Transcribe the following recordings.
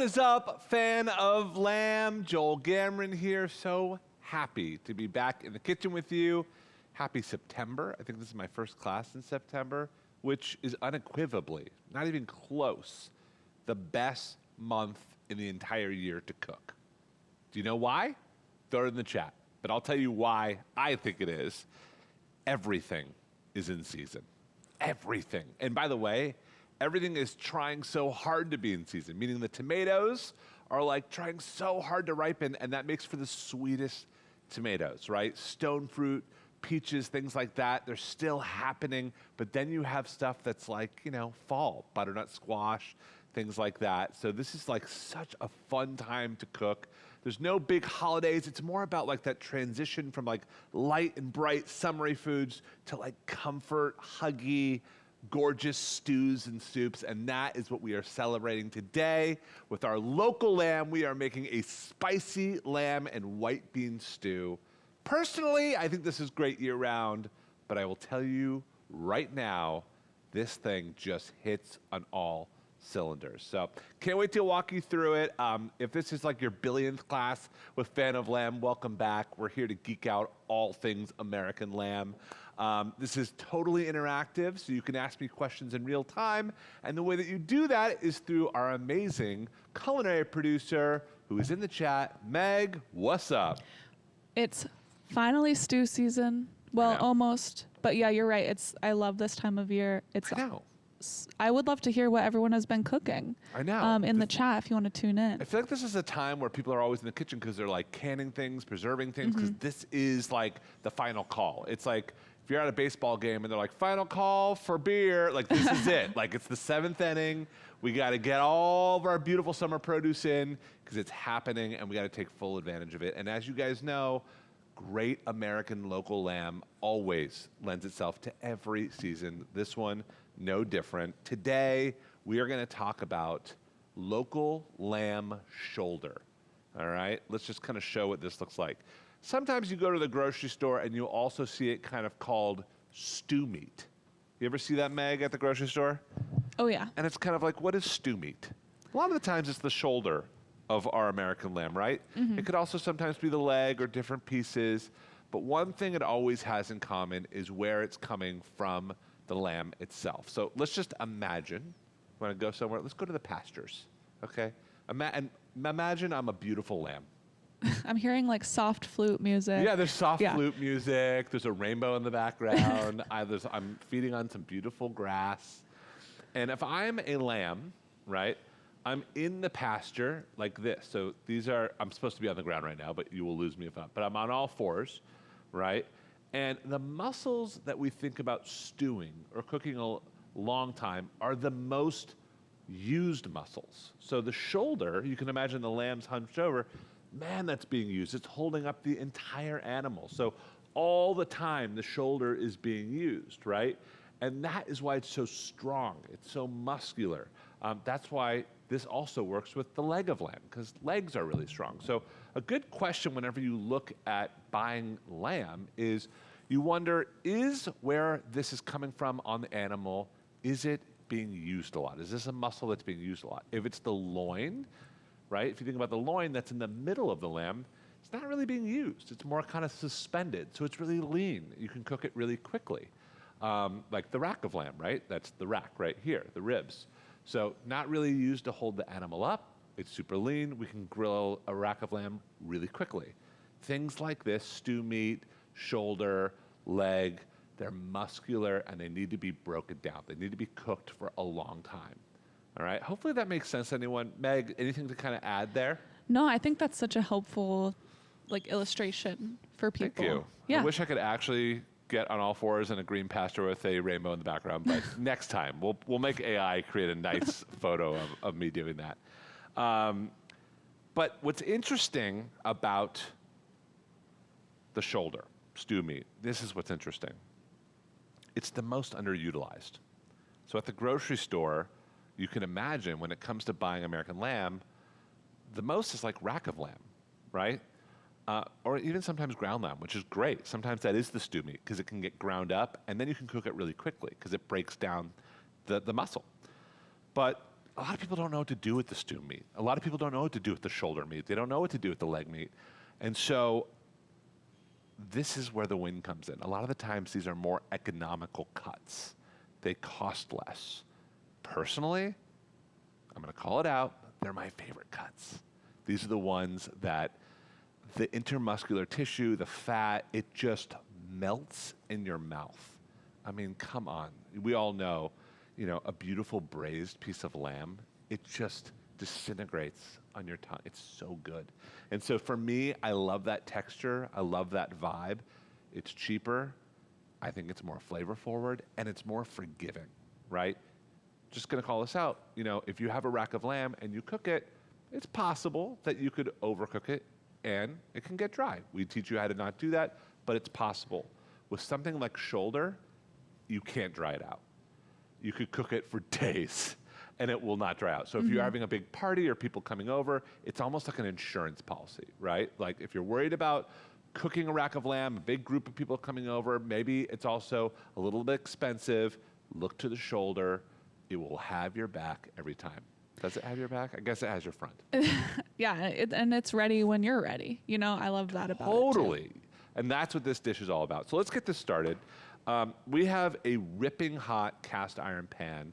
What is up, fan of lamb? Joel Gamron here. So happy to be back in the kitchen with you. Happy September. I think this is my first class in September, which is unequivocally, not even close, the best month in the entire year to cook. Do you know why? Throw it in the chat. But I'll tell you why I think it is. Everything is in season. Everything. And by the way, everything is trying so hard to be in season, meaning the tomatoes are like trying so hard to ripen, and that makes for the sweetest tomatoes, right? Stone fruit, peaches, things like that, they're still happening, but then you have stuff that's like, you know, fall, butternut squash, things like that. So this is like such a fun time to cook. There's no big holidays. It's more about like that transition from like light and bright summery foods to like comfort, huggy, gorgeous stews and soups, and that is what we are celebrating today. With our local lamb, we are making a spicy lamb and white bean stew. Personally, I think this is great year-round, but I will tell you right now, this thing just hits on all cylinders. So can't wait to walk you through it. If this is like your billionth class with Fan of Lamb, welcome back. We're here to geek out all things American lamb. This is totally interactive, so you can ask me questions in real time. And the way that you do that is through our amazing culinary producer who is in the chat. Meg, what's up? It's finally stew season. Well, almost. But yeah, you're right. I love this time of year. I know. I would love to hear what everyone has been cooking. I know. In the chat if you want to tune in. I feel like this is a time where people are always in the kitchen because they're like canning things, preserving things, because this is like the final call. It's like if you're at a baseball game and they're like, final call for beer, like this is it. Like it's the seventh inning. We got to get all of our beautiful summer produce in because it's happening and we got to take full advantage of it. And as you guys know, great American local lamb always lends itself to every season. This one, no different. Today, we are going to talk about local lamb shoulder. All right, let's just kind of show what this looks like. Sometimes you go to the grocery store and you'll also see it kind of called stew meat. You ever see that, Meg, at the grocery store? Oh, yeah. And it's kind of like, what is stew meat? A lot of the times it's the shoulder of our American lamb, right? It could also sometimes be the leg or different pieces, but one thing it always has in common is where it's coming from the lamb itself. So let's just imagine, want to go somewhere, let's go to the pastures, okay? And imagine I'm a beautiful lamb. I'm hearing like soft flute music. Yeah, there's soft flute music, there's a rainbow in the background, I'm feeding on some beautiful grass. And if I'm a lamb, right, I'm in the pasture like this. So I'm supposed to be on the ground right now, but you will lose me if I'm, but I'm on all fours, right? And the muscles that we think about stewing or cooking a long time are the most used muscles. So the shoulder, you can imagine the lamb's hunched over, man, that's being used. It's holding up the entire animal. So all the time the shoulder is being used, right? And that is why it's so strong. It's so muscular. That's why this also works with the leg of lamb, because legs are really strong. So a good question whenever you look at buying lamb is you wonder, is where this is coming from on the animal, is it being used a lot? Is this a muscle that's being used a lot? If it's the loin, right? If you think about the loin that's in the middle of the lamb, it's not really being used. It's more kind of suspended. So it's really lean. You can cook it really quickly. Like the rack of lamb, right? That's the rack right here, the ribs. So not really used to hold the animal up. It's super lean. We can grill a rack of lamb really quickly. Things like this, stew meat, shoulder, leg, they're muscular and they need to be broken down. They need to be cooked for a long time. All right, hopefully that makes sense to anyone. Meg, anything to kind of add there? No, I think that's such a helpful like illustration for people. Thank you. Yeah. I wish I could actually get on all fours in a green pasture with a rainbow in the background, but next time we'll make AI create a nice photo of me doing that. But what's interesting about the shoulder, stew meat, this is what's interesting. It's the most underutilized. So at the grocery store, you can imagine when it comes to buying American lamb, the most is like rack of lamb, right? Or even sometimes ground lamb, which is great. Sometimes that is the stew meat because it can get ground up and then you can cook it really quickly because it breaks down the muscle. But a lot of people don't know what to do with the stew meat. A lot of people don't know what to do with the shoulder meat. They don't know what to do with the leg meat. And so this is where the win comes in. A lot of the times, these are more economical cuts. They cost less. Personally, I'm going to call it out, they're my favorite cuts. These are the ones that the intermuscular tissue, the fat, it just melts in your mouth. I mean, come on. We all know, a beautiful braised piece of lamb, it just disintegrates on your tongue. It's so good. And so for me, I love that texture. I love that vibe. It's cheaper. I think it's more flavor forward, and it's more forgiving, right? Just gonna call this out. If you have a rack of lamb and you cook it, it's possible that you could overcook it and it can get dry. We teach you how to not do that, but it's possible. With something like shoulder, you can't dry it out. You could cook it for days and it will not dry out. So if you're having a big party or people coming over, it's almost like an insurance policy, right? Like if you're worried about cooking a rack of lamb, a big group of people coming over, maybe it's also a little bit expensive, look to the shoulder. It will have your back every time. Does it have your back? I guess it has your front. Yeah, and it's ready when you're ready. I love that about it. Totally. And that's what this dish is all about. So let's get this started. We have a ripping hot cast iron pan.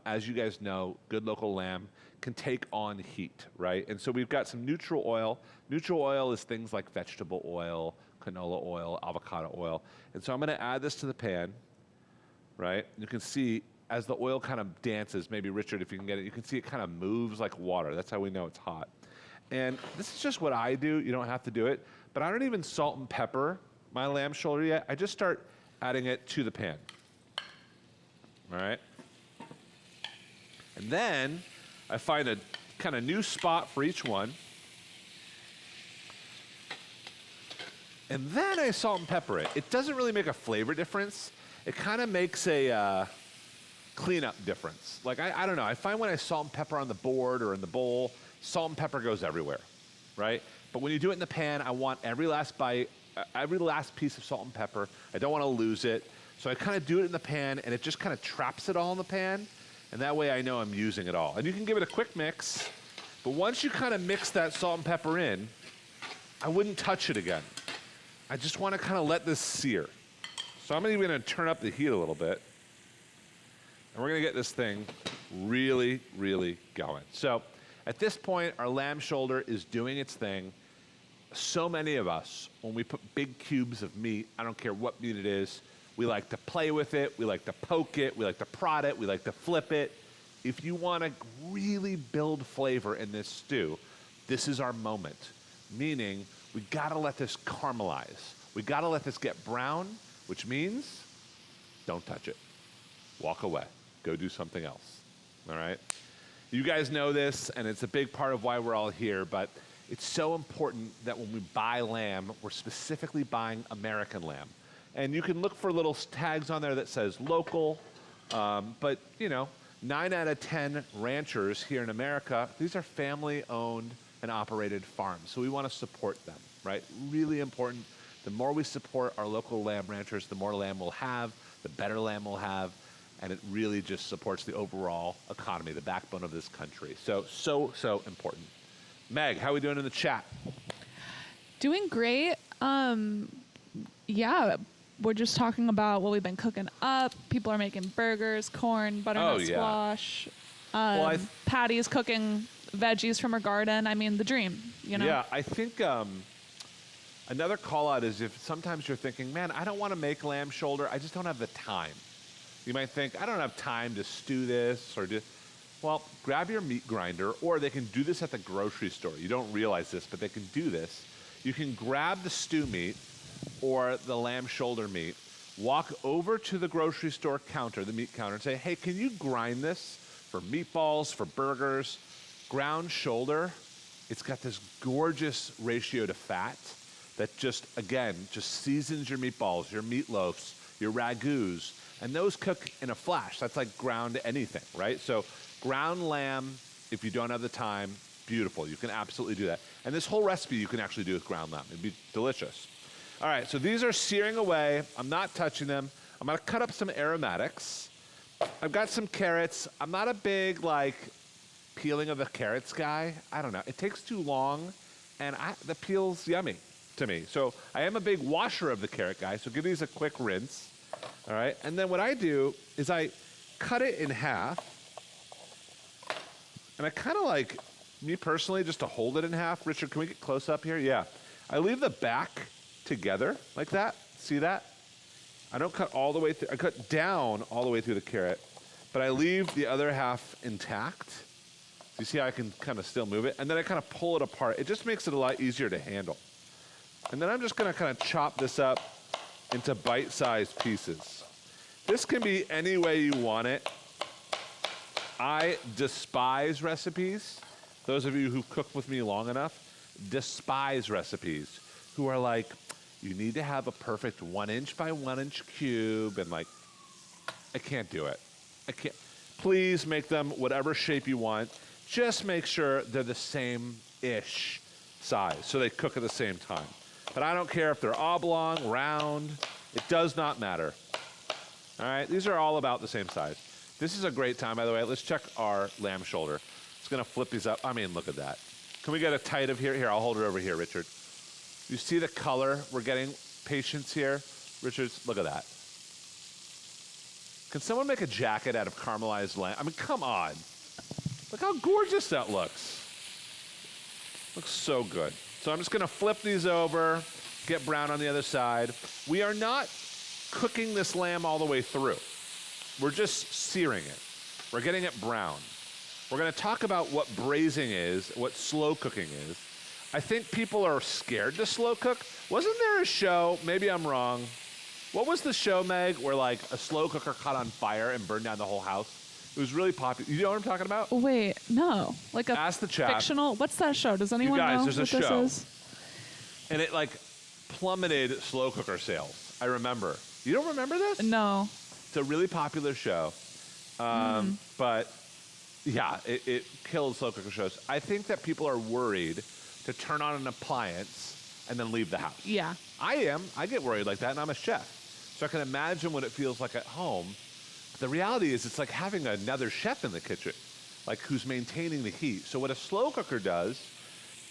As you guys know, good local lamb can take on heat, right? And so we've got some neutral oil. Neutral oil is things like vegetable oil, canola oil, avocado oil. And so I'm gonna add this to the pan, right? You can see as the oil kind of dances, maybe Richard, if you can get it, you can see it kind of moves like water. That's how we know it's hot. And this is just what I do. You don't have to do it. But I don't even salt and pepper my lamb shoulder yet. I just start adding it to the pan. All right? And then I find a kind of new spot for each one. And then I salt and pepper it. It doesn't really make a flavor difference. It kind of makes a cleanup difference. Like, I don't know. I find when I salt and pepper on the board or in the bowl, salt and pepper goes everywhere, right? But when you do it in the pan, I want every last bite, every last piece of salt and pepper. I don't want to lose it. So I kind of do it in the pan, and it just kind of traps it all in the pan. And that way I know I'm using it all. And you can give it a quick mix. But once you kind of mix that salt and pepper in, I wouldn't touch it again. I just want to kind of let this sear. So I'm even going to turn up the heat a little bit. And we're going to get this thing really, really going. So at this point, our lamb shoulder is doing its thing. So many of us, when we put big cubes of meat, I don't care what meat it is, we like to play with it, we like to poke it, we like to prod it, we like to flip it. If you want to really build flavor in this stew, this is our moment. Meaning, we got to let this caramelize. We got to let this get brown, which means don't touch it. Walk away. Go do something else. All right? You guys know this, and it's a big part of why we're all here, but it's so important that when we buy lamb, we're specifically buying American lamb. And you can look for little tags on there that says local, but 9 out of 10 ranchers here in America, these are family-owned and operated farms. So we want to support them, right? Really important. The more we support our local lamb ranchers, the more lamb we'll have, the better lamb we'll have, and it really just supports the overall economy, the backbone of this country. So important. Meg, how are we doing in the chat? Doing great. Yeah, we're just talking about what we've been cooking up. People are making burgers, corn, butternut squash. Patty's cooking veggies from her garden. I mean, the dream, Yeah, I think another call out is if sometimes you're thinking, man, I don't want to make lamb shoulder. I just don't have the time. You might think, I don't have time to stew this or do. Well, grab your meat grinder, or they can do this at the grocery store. You don't realize this, but they can do this. You can grab the stew meat or the lamb shoulder meat, walk over to the grocery store counter, the meat counter, and say, hey, can you grind this for meatballs, for burgers? Ground shoulder, it's got this gorgeous ratio to fat that just seasons your meatballs, your meatloafs, your ragouts, and those cook in a flash. That's like ground anything, right? So ground lamb, if you don't have the time, beautiful. You can absolutely do that. And this whole recipe you can actually do with ground lamb. It'd be delicious. All right, so these are searing away. I'm not touching them. I'm gonna cut up some aromatics. I've got some carrots. I'm not a big peeling of the carrots guy. I don't know. It takes too long, and the peel's yummy to me. So I am a big washer of the carrot guy, so give these a quick rinse. All right, and then what I do is I cut it in half, and I kind of like, me personally, just to hold it in half. Richard, can we get close up here? Yeah. I leave the back together like that. See that? I don't cut all the way through. I cut down all the way through the carrot, but I leave the other half intact. So you see how I can kind of still move it? And then I kind of pull it apart. It just makes it a lot easier to handle. And then I'm just going to kind of chop this up into bite-sized pieces. This can be any way you want it. I despise recipes. Those of you who've cooked with me long enough despise recipes who are like, you need to have a perfect 1 inch by 1 inch cube, and like, I can't do it. I can't. Please make them whatever shape you want. Just make sure they're the same-ish size so they cook at the same time. But I don't care if they're oblong, round, it does not matter. All right, these are all about the same size. This is a great time, by the way. Let's check our lamb shoulder. It's gonna flip these up. I mean, look at that. Can we get a tight of here? Here, I'll hold it over here, Richard. You see the color? We're getting patience here. Richard, look at that. Can someone make a jacket out of caramelized lamb? I mean, come on. Look how gorgeous that looks. Looks so good. So I'm just gonna flip these over, get brown on the other side. We are not cooking this lamb all the way through. We're just searing it. We're getting it brown. We're gonna talk about what braising is, what slow cooking is. I think people are scared to slow cook. Wasn't there a show, maybe I'm wrong, what was the show, Meg, where like a slow cooker caught on fire and burned down the whole house? It was really popular. You know what I'm talking about? Wait, no. Like a Ask the chat. fictional, what's that show? Does anyone You guys, know there's a what show. this is? And it like plummeted slow cooker sales. I remember. You don't remember this? No. It's a really popular show. But yeah, it killed slow cooker shows. I think that people are worried to turn on an appliance and then leave the house. Yeah. I am. I get worried like that, and I'm a chef. So I can imagine what it feels like at home. The reality is it's like having another chef in the kitchen, like who's maintaining the heat. So what a slow cooker does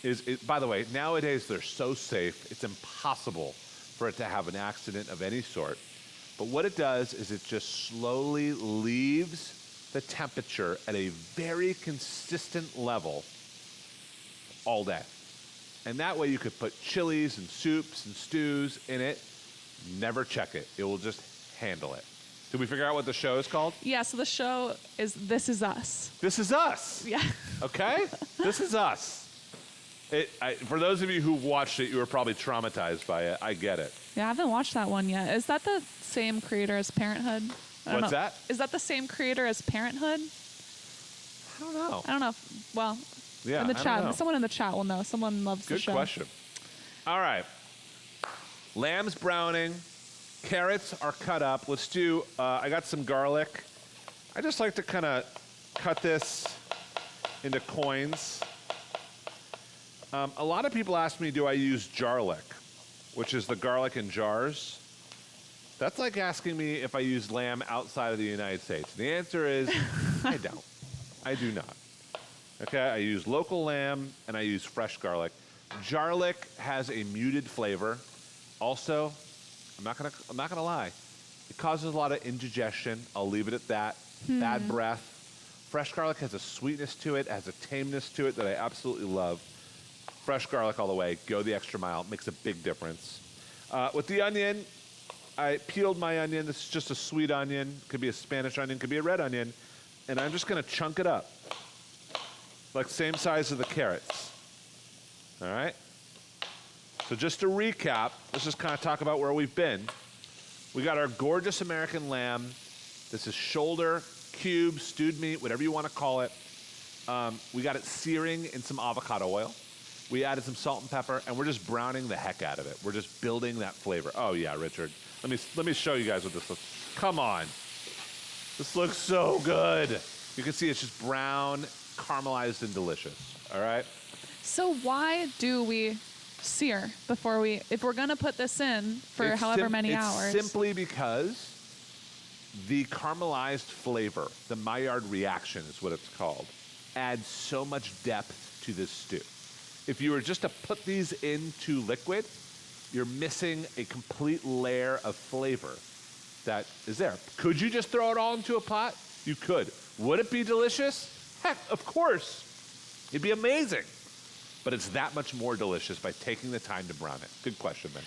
is, by the way, nowadays they're so safe, it's impossible for it to have an accident of any sort. But what it does is it just slowly leaves the temperature at a very consistent level all day. And that way you could put chilies and soups and stews in it, never check it. It will just handle it. Did we figure out what the show is called? Yeah, so the show is This Is Us. This Is Us. Yeah. Okay? This Is Us. For those of you who've watched it, you were probably traumatized by it. I get it. Yeah, I haven't watched that one yet. Is that the same creator as Parenthood? What's that? Is that the same creator as Parenthood? I don't know. I don't know. Well, Yeah, in the I don't chat, know. someone in the chat will know. Someone loves the Good show. question. All right. Lamb's browning. Carrots are cut up. Let's do, I got some garlic. I just like to kind of cut this into coins. A lot of people ask me, do I use jarlic, which is the garlic in jars? That's like asking me if I use lamb outside of the United States. The answer is, I don't. I do not. Okay, I use local lamb and I use fresh garlic. Jarlic has a muted flavor. Also, I'm not gonna lie, it causes a lot of indigestion. I'll leave it at that. Bad breath. Fresh garlic has a sweetness to it, has a tameness to it that I absolutely love. Fresh garlic all the way. Go the extra mile. Makes a big difference. With the onion, I peeled my onion. This is just a sweet onion. Could be a Spanish onion. Could be a red onion. And I'm just gonna chunk it up. Like same size as the carrots. All right? So just to recap, let's just kind of talk about where we've been. We got our gorgeous American lamb. This is shoulder, cube, stewed meat, whatever you want to call it. We got it searing in some avocado oil. We added some salt and pepper, and we're just browning the heck out of it. We're just building that flavor. Oh yeah, Richard. Let me show you guys what this looks. Come on. This looks so good. You can see it's just brown, caramelized, and delicious. All right? So why do we sear before if we're gonna put this in for however many hours? Simply because the caramelized flavor, the Maillard reaction is what it's called, add so much depth to this stew. If you were just to put these into liquid, you're missing a complete layer of flavor that is there. Could you just throw it all into a pot? You could. Would it be delicious? Heck, of course. It'd be amazing. But it's that much more delicious by taking the time to brown it. Good question, man.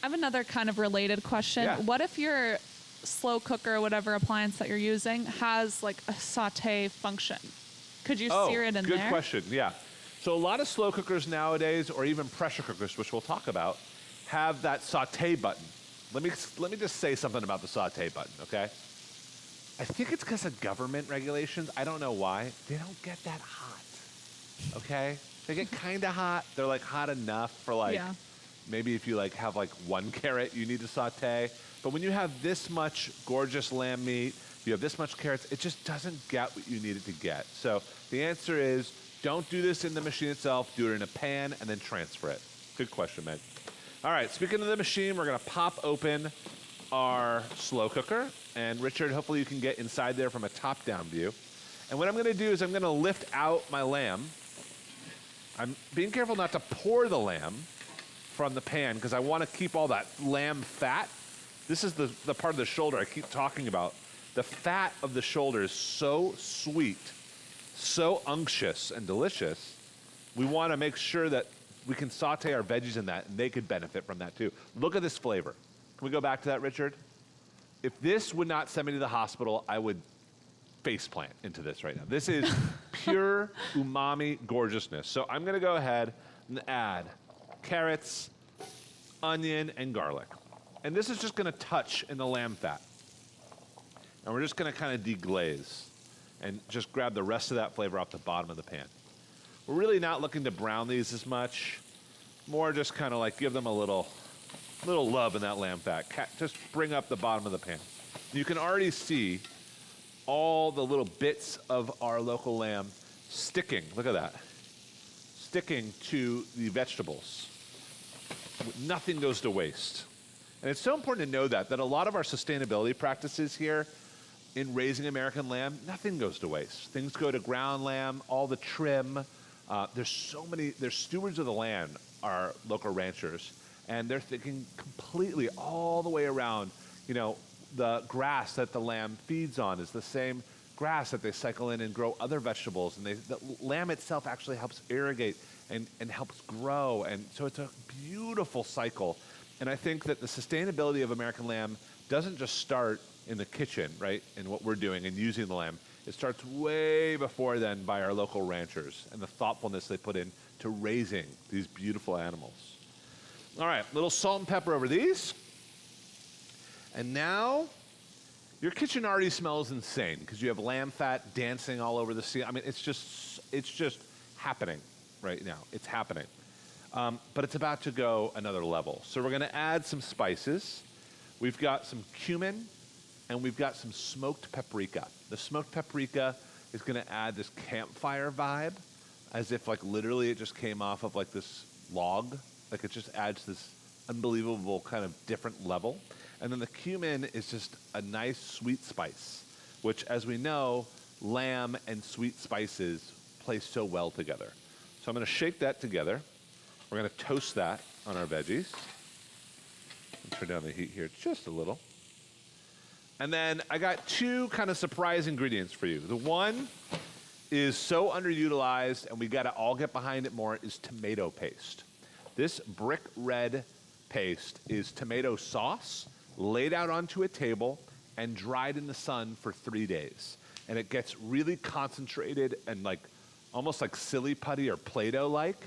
I have another kind of related question. Yeah. What if your slow cooker or whatever appliance that you're using has like a saute function? Could you sear it in there? Good question, yeah. So a lot of slow cookers nowadays, or even pressure cookers, which we'll talk about, have that saute button. Let me just say something about the saute button, okay? I think it's because of government regulations. I don't know why. They don't get that hot, okay? They get kind of hot. They're like hot enough for like, maybe if you like have like 1 carrot, you need to saute. But when you have this much gorgeous lamb meat, you have this much carrots, it just doesn't get what you need it to get. So the answer is, don't do this in the machine itself. Do it in a pan and then transfer it. Good question, Meg. All right, speaking of the machine, we're gonna pop open our slow cooker. And Richard, hopefully you can get inside there from a top-down view. And what I'm gonna do is I'm gonna lift out my lamb. I'm being careful not to pour the lamb from the pan because I wanna keep all that lamb fat. This is the part of the shoulder I keep talking about. The fat of the shoulder is so sweet, so unctuous and delicious. We wanna make sure that we can saute our veggies in that and they could benefit from that too. Look at this flavor. Can we go back to that, Richard? If this would not send me to the hospital, I would faceplant into this right now. This is pure umami gorgeousness. So I'm gonna go ahead and add carrots, onion, and garlic. And this is just gonna touch in the lamb fat. And we're just gonna kind of deglaze and just grab the rest of that flavor off the bottom of the pan. We're really not looking to brown these as much, more just kind of like give them a little love in that lamb fat. Just bring up the bottom of the pan. You can already see all the little bits of our local lamb sticking, look at that, sticking to the vegetables. Nothing goes to waste. And it's so important to know that a lot of our sustainability practices here in raising American lamb, nothing goes to waste. Things go to ground lamb, all the trim. There's so many, they're stewards of the land, our local ranchers, and they're thinking completely all the way around. You know, the grass that the lamb feeds on is the same grass that they cycle in and grow other vegetables, and the lamb itself actually helps irrigate and helps grow, and so it's a beautiful cycle. And I think that the sustainability of American lamb doesn't just start in the kitchen, right, in what we're doing and using the lamb. It starts way before then by our local ranchers and the thoughtfulness they put in to raising these beautiful animals. All right, little salt and pepper over these. And now, your kitchen already smells insane because you have lamb fat dancing all over the ceiling. I mean, it's just happening right now. It's happening. But it's about to go another level. So we're gonna add some spices. We've got some cumin, and we've got some smoked paprika. The smoked paprika is gonna add this campfire vibe, as if like literally it just came off of like this log. Like it just adds this unbelievable kind of different level. And then the cumin is just a nice sweet spice, which as we know, lamb and sweet spices play so well together. So I'm gonna shake that together. We're gonna toast that on our veggies. Turn down the heat here just a little. And then I got two kind of surprise ingredients for you. The one is so underutilized, and we gotta all get behind it more, is tomato paste. This brick red paste is tomato sauce laid out onto a table and dried in the sun for 3 days. And it gets really concentrated and like almost like silly putty or Play-Doh-like.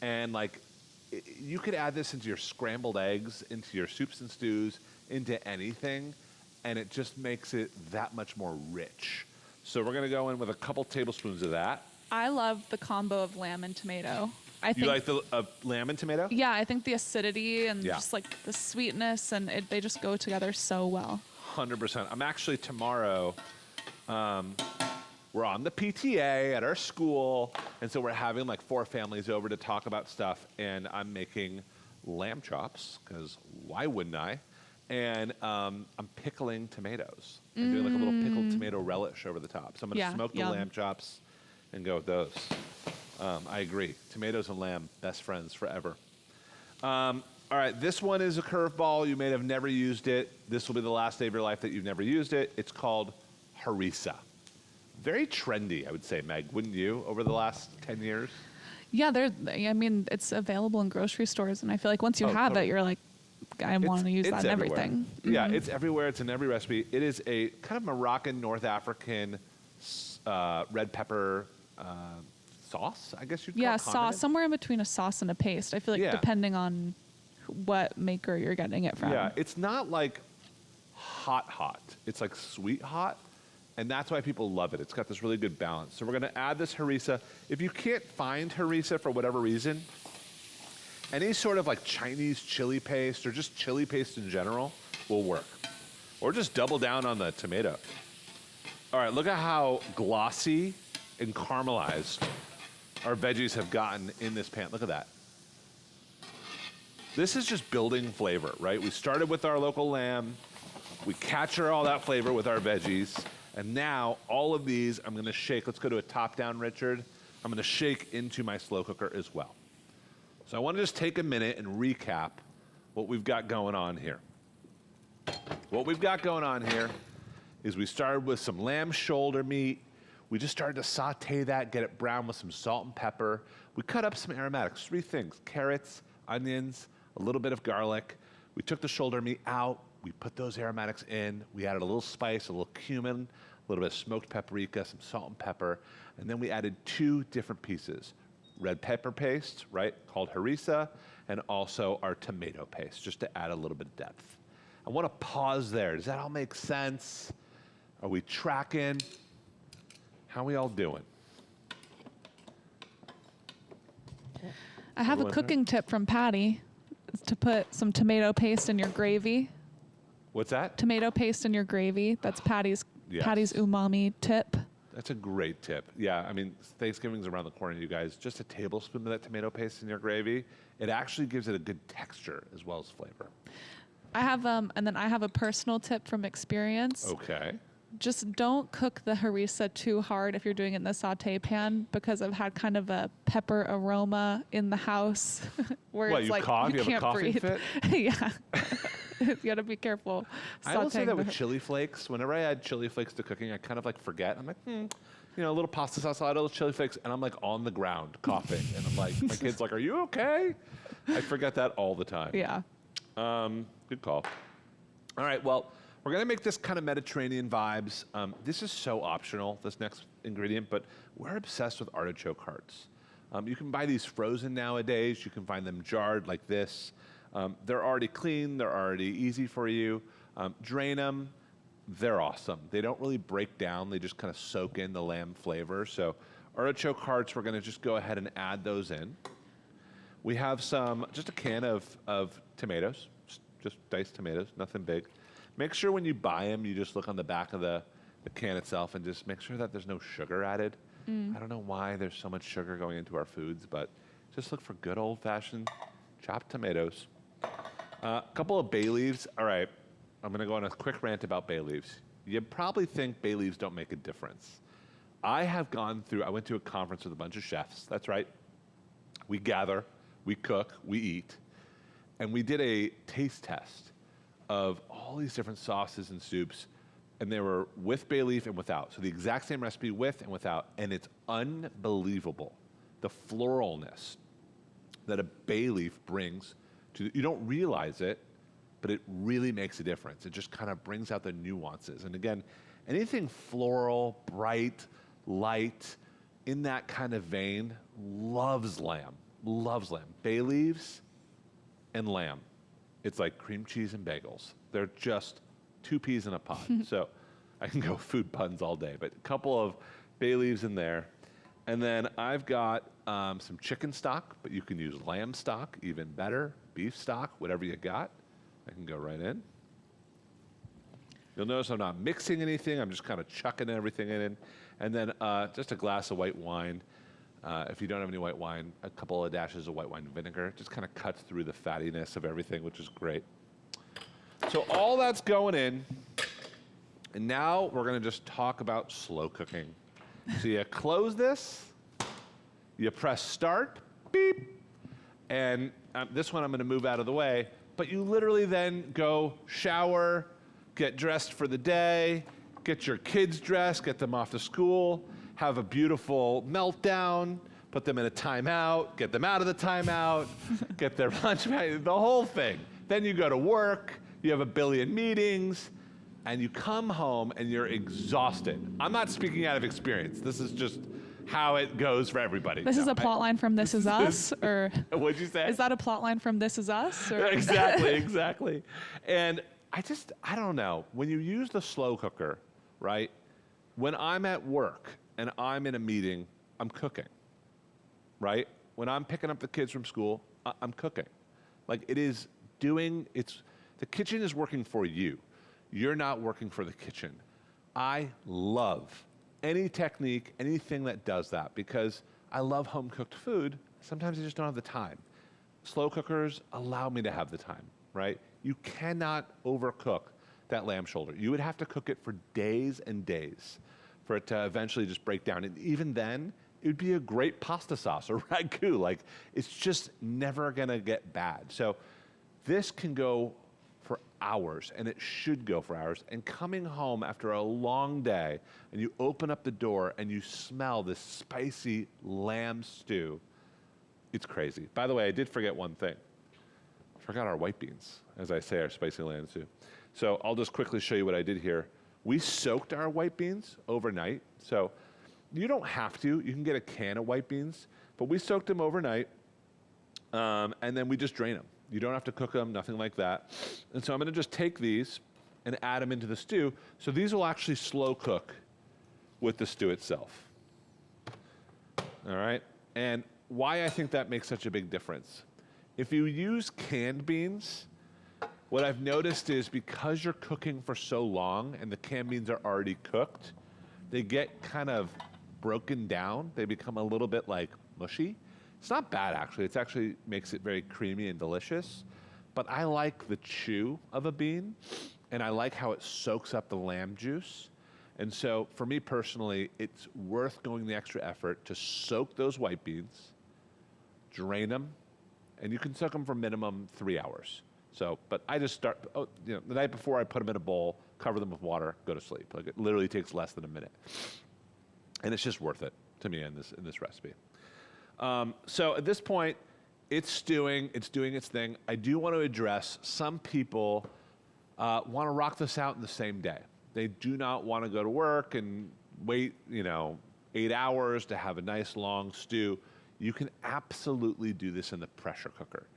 And like, you could add this into your scrambled eggs, into your soups and stews, into anything, and it just makes it that much more rich. So we're gonna go in with a couple tablespoons of that. I love the combo of lamb and tomato. You like the lamb and tomato? Yeah, I think the acidity and just like the sweetness, and they just go together so well. 100%. I'm actually tomorrow, we're on the PTA at our school, and so we're having like 4 families over to talk about stuff, and I'm making lamb chops, because why wouldn't I? And I'm pickling tomatoes. I'm doing like a little pickled tomato relish over the top. So I'm gonna smoke the lamb chops, and go with those. I agree. Tomatoes and lamb, best friends forever. All right, this one is a curveball. You may have never used it. This will be the last day of your life that you've never used it. It's called harissa. Very trendy, I would say, Meg, wouldn't you, over the last 10 years? Yeah, it's available in grocery stores, and I feel like once you have it, you're like, I want to use that in everything. Yeah, it's everywhere. It's in every recipe. It is a kind of Moroccan, North African red pepper sauce, I guess you'd call it. Yeah, sauce, somewhere in between a sauce and a paste. I feel like depending on what maker you're getting it from. Yeah, it's not like hot. It's like sweet hot, and that's why people love it. It's got this really good balance. So we're going to add this harissa. If you can't find harissa for whatever reason, any sort of like Chinese chili paste or just chili paste in general will work. Or just double down on the tomato. All right, look at how glossy and caramelized our veggies have gotten in this pan. Look at that. This is just building flavor, right? We started with our local lamb. We capture all that flavor with our veggies. And now all of these I'm gonna shake. Let's go to a top down, Richard. I'm gonna shake into my slow cooker as well. So I wanna just take a minute and recap what we've got going on here. What we've got going on here is we started with some lamb shoulder meat. We just started to saute that, get it brown with some salt and pepper. We cut up some aromatics, 3 things: carrots, onions, a little bit of garlic. We took the shoulder meat out. We put those aromatics in. We added a little spice, a little cumin, a little bit of smoked paprika, some salt and pepper. And then we added 2 different pieces: red pepper paste, right, called harissa, and also our tomato paste, just to add a little bit of depth. I want to pause there. Does that all make sense? Are we tracking? How are we all doing? I have a cooking tip from Patty. It's to put some tomato paste in your gravy. What's that? Tomato paste in your gravy. That's Patty's umami tip. That's a great tip. Yeah, I mean, Thanksgiving's around the corner, you guys. Just a tablespoon of that tomato paste in your gravy. It actually gives it a good texture as well as flavor. I have, and then I have a personal tip from experience. Okay. Just don't cook the harissa too hard if you're doing it in the saute pan, because I've had kind of a pepper aroma in the house where it's like you can't breathe. Fit? Yeah. You gotta be careful. I will say that with chili flakes. Whenever I add chili flakes to cooking, I kind of like forget. I'm like, you know, a little pasta sauce, I'll add a little chili flakes, and I'm like on the ground coughing, and I'm like, my kid's like, "Are you okay?" I forget that all the time. Yeah. Good call. All right, well, we're gonna make this kind of Mediterranean vibes. This is so optional, this next ingredient, but we're obsessed with artichoke hearts. You can buy these frozen nowadays. You can find them jarred like this. They're already clean. They're already easy for you. Drain them. They're awesome. They don't really break down. They just kind of soak in the lamb flavor. So artichoke hearts, we're gonna just go ahead and add those in. We have just a can of tomatoes, just diced tomatoes, nothing big. Make sure when you buy them, you just look on the back of the can itself and just make sure that there's no sugar added. I don't know why there's so much sugar going into our foods, but just look for good old-fashioned chopped tomatoes. A couple of bay leaves. All right, I'm gonna go on a quick rant about bay leaves. You probably think bay leaves don't make a difference. I went to a conference with a bunch of chefs. That's right. We gather, we cook, we eat, and we did a taste test of all these different sauces and soups, and they were with bay leaf and without. So the exact same recipe with and without, and it's unbelievable. The floralness that a bay leaf brings to, you don't realize it, but it really makes a difference. It just kind of brings out the nuances. And again, anything floral, bright, light, in that kind of vein, loves lamb. Bay leaves and lamb. It's like cream cheese and bagels. They're just 2 peas in a pod. So I can go food puns all day, but a couple of bay leaves in there. And then I've got some chicken stock, but you can use lamb stock, even better, beef stock, whatever you got. I can go right in. You'll notice I'm not mixing anything. I'm just kind of chucking everything in. And then just a glass of white wine. If you don't have any white wine, a couple of dashes of white wine vinegar. Just kind of cuts through the fattiness of everything, which is great. So all that's going in. And now we're going to just talk about slow cooking. So you close this, you press start, beep, and this one I'm gonna move out of the way, but you literally then go shower, get dressed for the day, get your kids dressed, get them off to school, have a beautiful meltdown, put them in a timeout, get them out of the timeout, get their lunch, the whole thing. Then you go to work, you have a billion meetings, and you come home and you're exhausted. I'm not speaking out of experience. This is just how it goes for everybody. This is a plot line from This Is Us, or what'd you say? Is that a plot line from This Is Us? Or? Exactly. And I don't know. When you use the slow cooker, right? When I'm at work and I'm in a meeting, I'm cooking, right? When I'm picking up the kids from school, I'm cooking. Like the kitchen is working for you. You're not working for the kitchen. I love any technique, anything that does that, because I love home cooked food. Sometimes I just don't have the time. Slow cookers allow me to have the time, right? You cannot overcook that lamb shoulder. You would have to cook it for days and days for it to eventually just break down. And even then, it would be a great pasta sauce or ragu. Like, it's just never gonna get bad. So this can go for hours, and it should go for hours. And coming home after a long day, and you open up the door and you smell this spicy lamb stew, it's crazy. By the way, I did forget one thing. I forgot our white beans, as I say, our spicy lamb stew. So I'll just quickly show you what I did here. We soaked our white beans overnight. So you don't have to. You can get a can of white beans, but we soaked them overnight, and then we just drain them. You don't have to cook them, nothing like that. And so I'm gonna just take these and add them into the stew. So these will actually slow cook with the stew itself. All right? And why I think that makes such a big difference. If you use canned beans, what I've noticed is because you're cooking for so long and the canned beans are already cooked, they get kind of broken down. They become a little bit like mushy. It's not bad, actually. It actually makes it very creamy and delicious. But I like the chew of a bean, and I like how it soaks up the lamb juice. And so for me personally, it's worth going the extra effort to soak those white beans, drain them, and you can soak them for minimum 3 hours. So, but I just start, the night before I put them in a bowl, cover them with water, go to sleep. Like, it literally takes less than a minute. And it's just worth it to me in this recipe. So at this point, it's stewing, it's doing its thing. I do want to address some people want to rock this out in the same day. They do not want to go to work and wait, 8 hours to have a nice long stew. You can absolutely do this in the pressure cooker.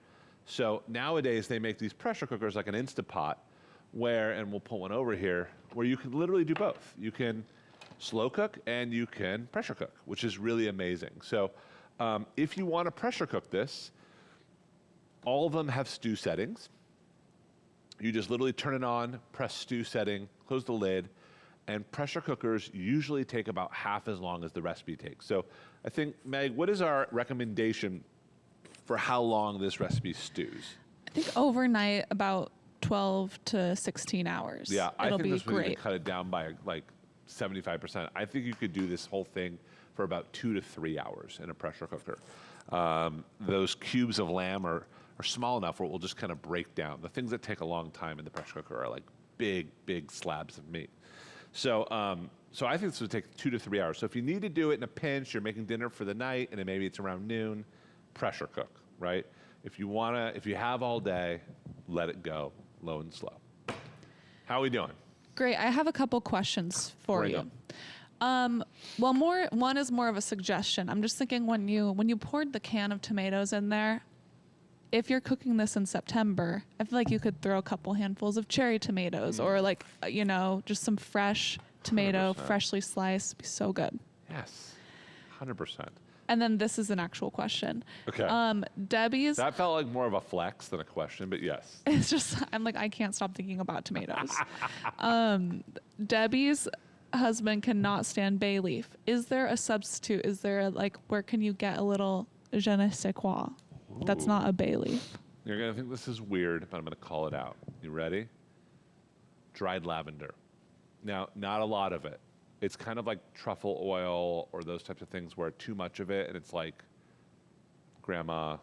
So nowadays they make these pressure cookers like an Instapot where, and we'll pull one over here, where you can literally do both. You can slow cook and you can pressure cook, which is really amazing. So if you want to pressure cook this, all of them have stew settings. You just literally turn it on, press stew setting, close the lid, and pressure cookers usually take about half as long as the recipe takes. So I think, Meg, what is our recommendation for how long this recipe stews? I think overnight, about 12 to 16 hours. Yeah, I think this would great. even cut it down by like 75%. I think you could do this whole thing for about 2 to 3 hours in a pressure cooker. Those cubes of lamb are small enough where it will just kind of break down. The things that take a long time in the pressure cooker are like big slabs of meat. So I think this would take 2 to 3 hours. So if you need to do it in a pinch, you're making dinner for the night, and then maybe it's around noon, pressure cook, right? If you have all day, let it go low and slow. How are we doing? Great. I have a couple questions for you. One is more of a suggestion. I'm just thinking when you poured the can of tomatoes in there, if you're cooking this in September, I feel like you could throw a couple handfuls of cherry tomatoes or just some fresh tomato, 100%. freshly sliced. It'd be so good. Yes, 100%. And then this is an actual question. Okay. Debbie's. That felt like more of a flex than a question, but yes. It's just, I'm like, I can't stop thinking about tomatoes. Debbie's husband cannot stand bay leaf. Is there a substitute? Is there where can you get a little je ne sais quoi that's not a bay leaf? You're going to think this is weird, but I'm going to call it out. You ready? Dried lavender. Now, not a lot of it, It's kind of like truffle oil or those types of things where too much of it and it's like grandma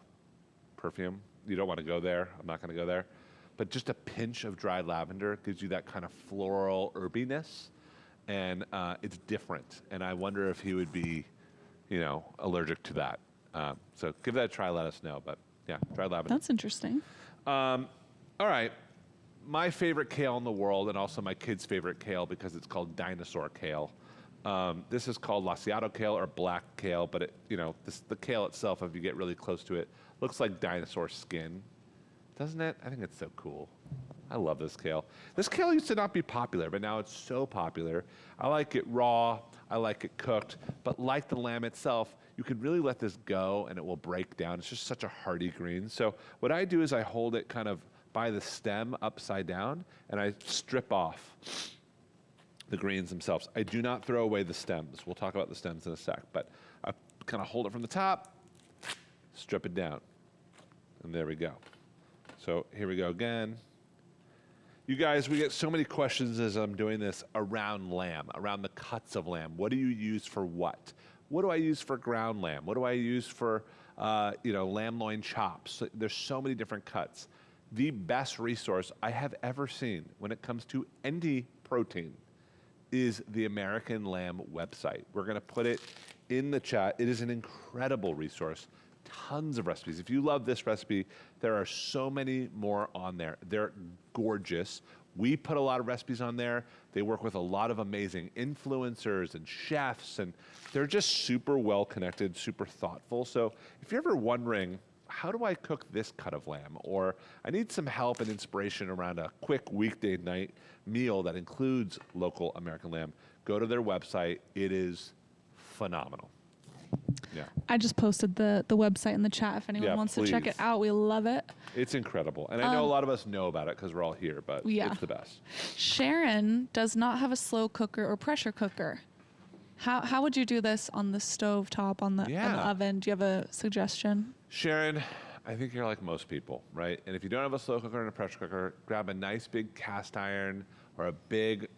perfume. You don't want to go there. I'm not going to go there. But just a pinch of dried lavender gives you that kind of floral herbiness, and it's different. And I wonder if he would be, allergic to that. So give that a try. Let us know. But yeah, dried lavender. That's interesting. All right. My favorite kale in the world, and also my kid's favorite kale because it's called dinosaur kale. This is called laciado kale or black kale, but the kale itself, if you get really close to it, looks like dinosaur skin, doesn't it? I think it's so cool. I love this kale. This kale used to not be popular, but now it's so popular. I like it raw. I like it cooked. But like the lamb itself, you can really let this go and it will break down. It's just such a hearty green. So what I do is I hold it kind of by the stem upside down and I strip off the greens themselves. I do not throw away the stems. We'll talk about the stems in a sec, but I kind of hold it from the top, strip it down, and there we go. So here we go again. You guys, we get so many questions as I'm doing this around lamb, around the cuts of lamb. What do you use for what? What do I use for ground lamb? What do I use for, lamb loin chops? There's so many different cuts. The best resource I have ever seen when it comes to any protein is the American Lamb website. We're gonna put it in the chat. It is an incredible resource. Tons of recipes. If you love this recipe, there are so many more on there. They're gorgeous. We put a lot of recipes on there. They work with a lot of amazing influencers and chefs, and they're just super well connected, super thoughtful. So if you're ever wondering, how do I cook this cut of lamb? Or I need some help and inspiration around a quick weekday night meal that includes local American lamb, go to their website. It is phenomenal. Yeah. I just posted the website in the chat if anyone wants to check it out. We love it. It's incredible. And I know a lot of us know about it because we're all here, but it's the best. Sharon does not have a slow cooker or pressure cooker. How would you do this on the stove top, on the oven? Do you have a suggestion? Sharon, I think you're like most people, right? And if you don't have a slow cooker and a pressure cooker, grab a nice big cast iron or a big,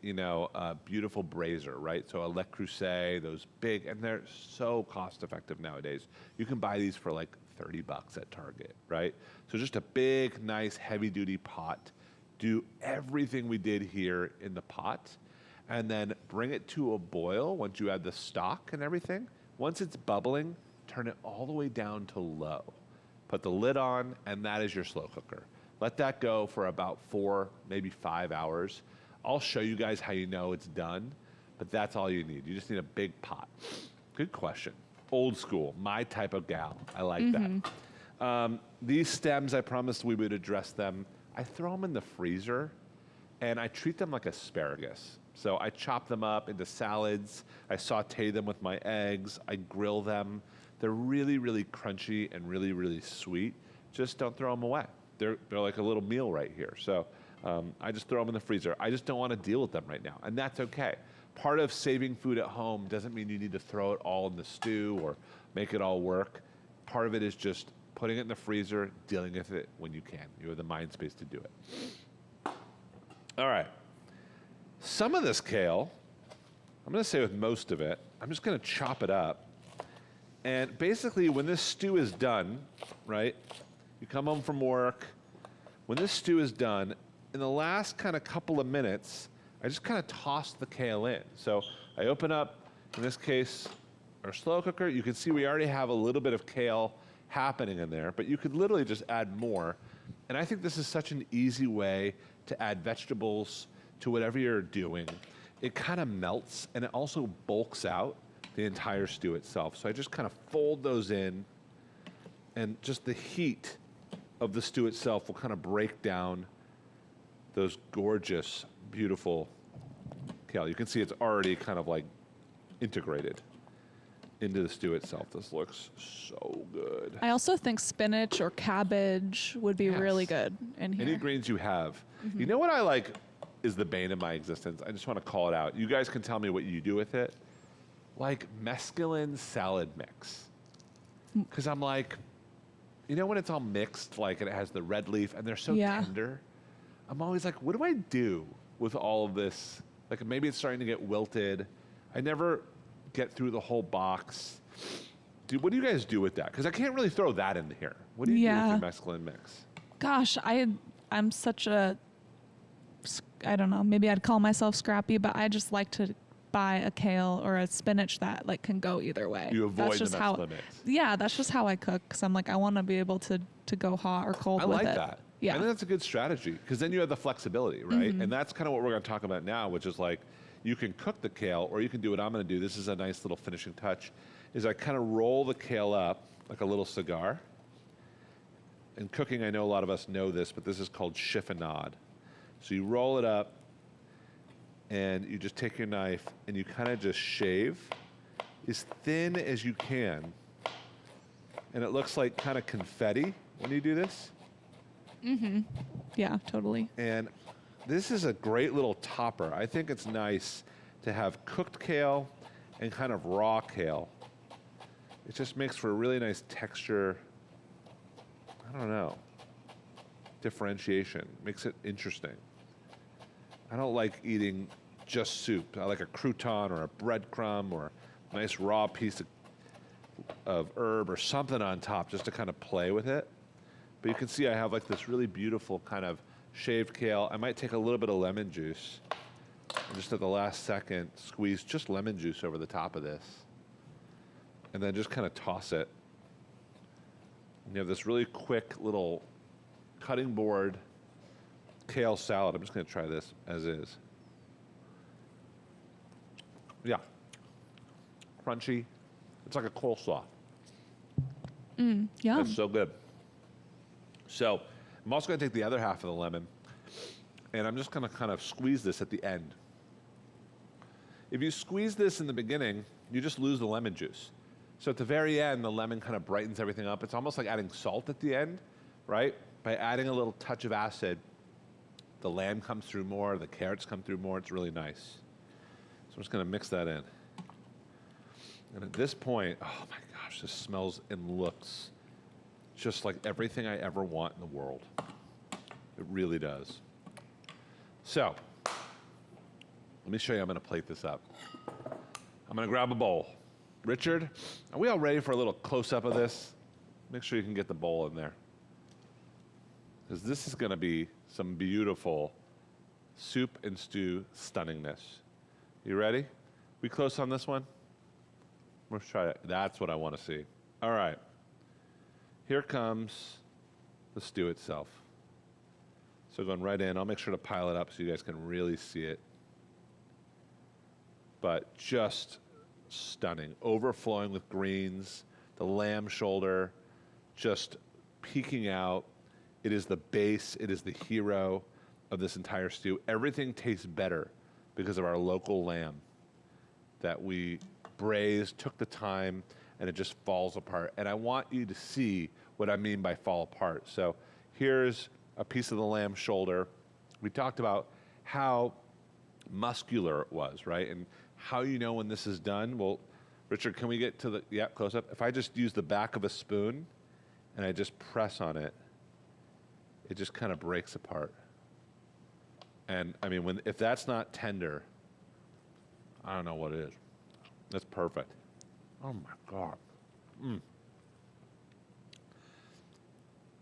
beautiful brazier, right? So a Le Creuset, those big, and they're so cost effective nowadays. You can buy these for like $30 at Target, right? So just a big, nice, heavy duty pot. Do everything we did here in the pot and then bring it to a boil once you add the stock and everything. Once it's bubbling, turn it all the way down to low. Put the lid on, and that is your slow cooker. Let that go for about 4, maybe 5 hours. I'll show you guys how you know it's done, but that's all you need. You just need a big pot. Good question. Old school, my type of gal. I like that. These stems, I promised we would address them. I throw them in the freezer, and I treat them like asparagus. So I chop them up into salads. I saute them with my eggs. I grill them. They're really, really crunchy and really, really sweet. Just don't throw them away. They're like a little meal right here. So I just throw them in the freezer. I just don't want to deal with them right now, and that's okay. Part of saving food at home doesn't mean you need to throw it all in the stew or make it all work. Part of it is just putting it in the freezer, dealing with it when you can. You have the mind space to do it. All right. Some of this kale, I'm going to say with most of it, I'm just going to chop it up. And basically, when this stew is done, right, you come home from work, when this stew is done, in the last kind of couple of minutes, I just kind of toss the kale in. So I open up, in this case, our slow cooker. You can see we already have a little bit of kale happening in there, but you could literally just add more. And I think this is such an easy way to add vegetables to whatever you're doing. It kind of melts, and it also bulks out the entire stew itself. So I just kind of fold those in, and just the heat of the stew itself will kind of break down those gorgeous, beautiful kale. You can see it's already kind of like integrated into the stew itself. This looks so good. I also think spinach or cabbage would be really good in here. Any greens you have. You know what I like is the bane of my existence? I just want to call it out. You guys can tell me what you do with it. Like mesclun salad mix. Because I'm like, when it's all mixed, like, and it has the red leaf, and they're so tender, I'm always like, what do I do with all of this? Like, maybe it's starting to get wilted. I never get through the whole box. Dude, what do you guys do with that? Because I can't really throw that in here. What do you do with your mesclun mix? Gosh, I'm such a, I don't know, maybe I'd call myself scrappy, but I just like to buy a kale or a spinach that like can go either way. You avoid the mesclun mix. Yeah, that's just how I cook, because I'm like, I want to be able to go hot or cold with it. I like that. Yeah. I think that's a good strategy, because then you have the flexibility, right? And that's kind of what we're going to talk about now, which is like, you can cook the kale, or you can do what I'm going to do. This is a nice little finishing touch, is I kind of roll the kale up like a little cigar. In cooking, I know a lot of us know this, but this is called chiffonade. So you roll it up, and you just take your knife, and you kind of just shave as thin as you can. And it looks like kind of confetti when you do this. Mm-hmm. Yeah, totally. And this is a great little topper. I think it's nice to have cooked kale and kind of raw kale. It just makes for a really nice texture. I don't know. Differentiation. Makes it interesting. I don't like eating just soup. I like a crouton or a breadcrumb or a nice raw piece of herb or something on top just to kind of play with it. But you can see I have like this really beautiful kind of shaved kale. I might take a little bit of lemon juice and just at the last second squeeze just lemon juice over the top of this. And then just kind of toss it. And you have this really quick little cutting board kale salad. I'm just going to try this as is. Yeah. Crunchy. It's like a coleslaw. Yeah. It's so good. So I'm also going to take the other half of the lemon, and I'm just going to kind of squeeze this at the end. If you squeeze this in the beginning, you just lose the lemon juice. So at the very end, the lemon kind of brightens everything up. It's almost like adding salt at the end, right? By adding a little touch of acid, the lamb comes through more, the carrots come through more. It's really nice. So I'm just going to mix that in. And at this point, oh my gosh, this smells and looks just like everything I ever want in the world. It really does. So, let me show you how I'm going to plate this up. I'm going to grab a bowl. Richard, are we all ready for a little close-up of this? Make sure you can get the bowl in there. Because this is going to be some beautiful soup and stew stunningness. You ready? We close on this one? Let's try it. That's what I want to see. All right. Here comes the stew itself. So going right in, I'll make sure to pile it up so you guys can really see it. But just stunning. Overflowing with greens, the lamb shoulder just peeking out. It is the base, it is the hero of this entire stew. Everything tastes better because of our local lamb that we braised, took the time, and it just falls apart. And I want you to see what I mean by fall apart. So here's a piece of the lamb shoulder. We talked about how muscular it was, right? And how you know when this is done. Well, Richard, can we get to the, yeah, close up? If I just use the back of a spoon and I just press on it, it just kind of breaks apart. And I mean, if that's not tender, I don't know what it is. That's perfect. Oh my God.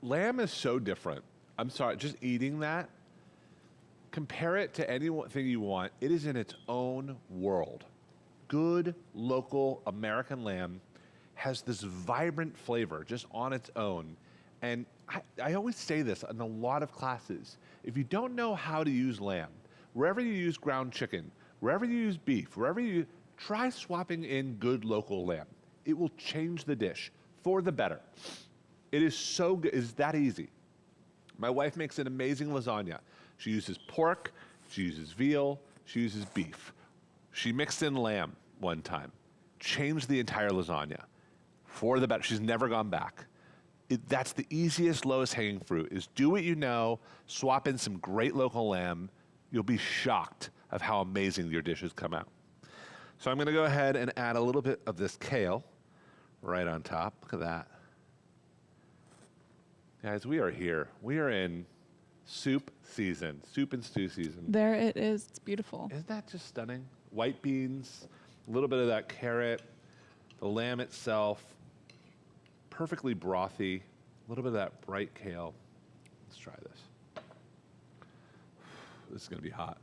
Lamb is so different. I'm sorry, just eating that, compare it to anything you want. It is in its own world. Good, local American lamb has this vibrant flavor just on its own. And I always say this in a lot of classes. If you don't know how to use lamb, wherever you use ground chicken, wherever you use beef, wherever you try swapping in good local lamb. It will change the dish for the better. It is so good. It's that easy. My wife makes an amazing lasagna. She uses pork, she uses veal, she uses beef. She mixed in lamb one time, changed the entire lasagna for the better. She's never gone back. That's the easiest, lowest hanging fruit is do what you know, swap in some great local lamb. You'll be shocked of how amazing your dishes come out. So I'm going to go ahead and add a little bit of this kale right on top. Look at that. Guys, we are here. We are in soup season, soup and stew season. There it is. It's beautiful. Isn't that just stunning? White beans, A little bit of that carrot, the lamb itself, perfectly brothy, a little bit of that bright kale. Let's try this. This is gonna be hot.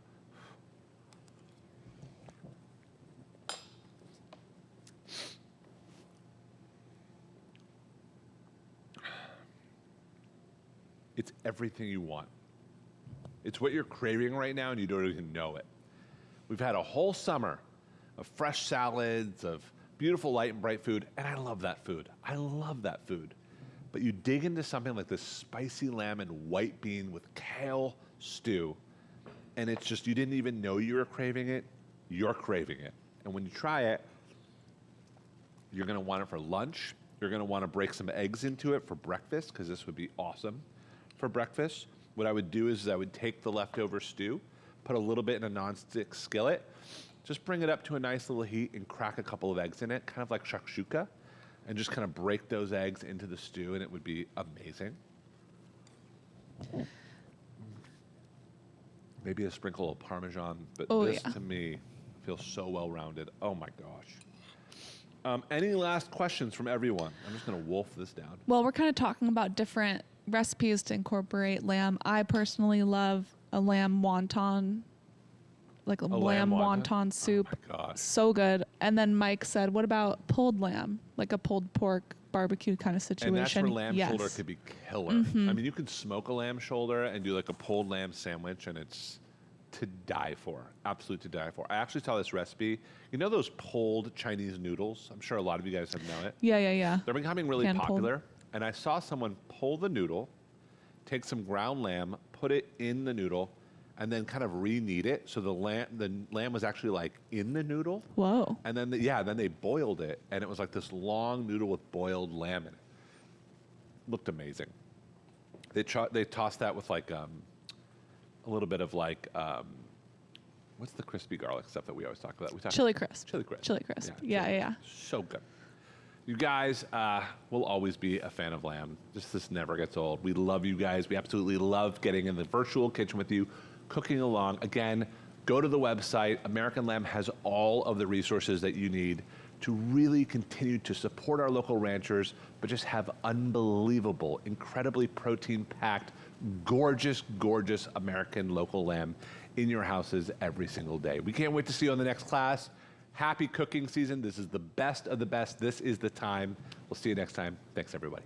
It's everything you want. It's what you're craving right now and you don't even know it. We've had a whole summer of fresh salads, of beautiful light and bright food, and I love that food. I love that food. But you dig into something like this spicy lamb and white bean with kale stew, and it's just, you didn't even know you were craving it, you're craving it. And when you try it, you're gonna want it for lunch. You're gonna wanna break some eggs into it for breakfast, because this would be awesome for breakfast. What I would do is I would take the leftover stew, put a little bit in a nonstick skillet, just bring it up to a nice little heat and crack a couple of eggs in it, kind of like shakshuka, and just kind of break those eggs into the stew, and it would be amazing. Maybe a sprinkle of Parmesan, but this to me feels so well-rounded. Oh my gosh. Any last questions from everyone? I'm just gonna wolf this down. Well, we're kind of talking about different recipes to incorporate lamb. I personally love a lamb wonton, like a lamb wonton soup. Oh my gosh. So good. And then Mike said, what about pulled lamb? Like a pulled pork barbecue kind of situation. And that's where lamb shoulder could be killer. I mean, you could smoke a lamb shoulder and do like a pulled lamb sandwich, and it's to die for. Absolute to die for. I actually saw this recipe. You know those pulled Chinese noodles? I'm sure a lot of you guys have known it. Yeah. They're becoming really popular. And I saw someone pull the noodle, take some ground lamb, put it in the noodle, and then kind of re-knead it. So the lamb was actually like in the noodle. Whoa. And then, then they boiled it, and it was like this long noodle with boiled lamb in it. Looked amazing. They tossed that with like a little bit of like, what's the crispy garlic stuff that we always talk about? Chili crisp. Chili crisp. Chili crisp. Yeah. So good. You guys will always be a fan of lamb. This never gets old. We love you guys. We absolutely love getting in the virtual kitchen with you, cooking along. Again, go to the website. American Lamb has all of the resources that you need to really continue to support our local ranchers, but just have unbelievable, incredibly protein-packed, gorgeous, gorgeous American local lamb in your houses every single day. We can't wait to see you on the next class. Happy cooking season. This is the best of the best. This is the time. We'll see you next time. Thanks, everybody.